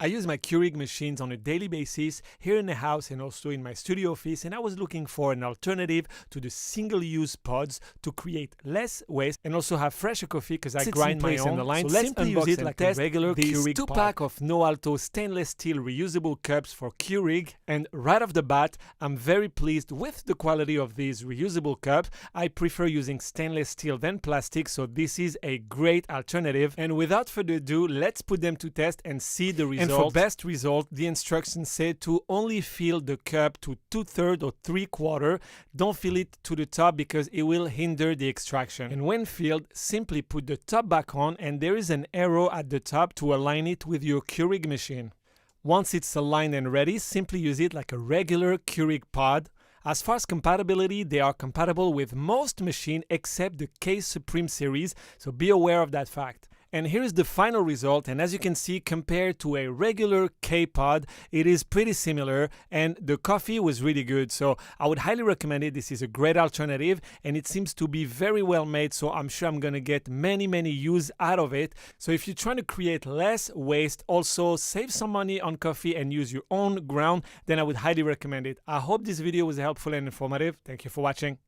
I use my Keurig machines on a daily basis here in the house and also in my studio office, and I was looking for an alternative to the single-use pods to create less waste and also have fresher coffee because I grind my own. So let's simply use it like a regular Keurig pod. 2-pack of Noalto stainless steel reusable cups for Keurig, and right off the bat, I'm very pleased with the quality of these reusable cups. I prefer using stainless steel than plastic, so this is a great alternative. And without further ado, let's put them to test and see the result. And for best result, the instructions say to only fill the cup to 2/3 or 3/4. Don't fill it to the top because it will hinder the extraction. And when filled, simply put the top back on, and there is an arrow at the top to align it with your Keurig machine. Once it's aligned and ready, simply use it like a regular Keurig pod. As far as compatibility, they are compatible with most machines except the K Supreme series, so be aware of that fact. And here's the final result, and as you can see, compared to a regular K-Pod, it is pretty similar, and the coffee was really good, so I would highly recommend it. This is a great alternative, and it seems to be very well made, so I'm sure I'm gonna get many use out of it. So if you're trying to create less waste, also save some money on coffee and use your own ground, then I would highly recommend it. I hope this video was helpful and informative. Thank you for watching.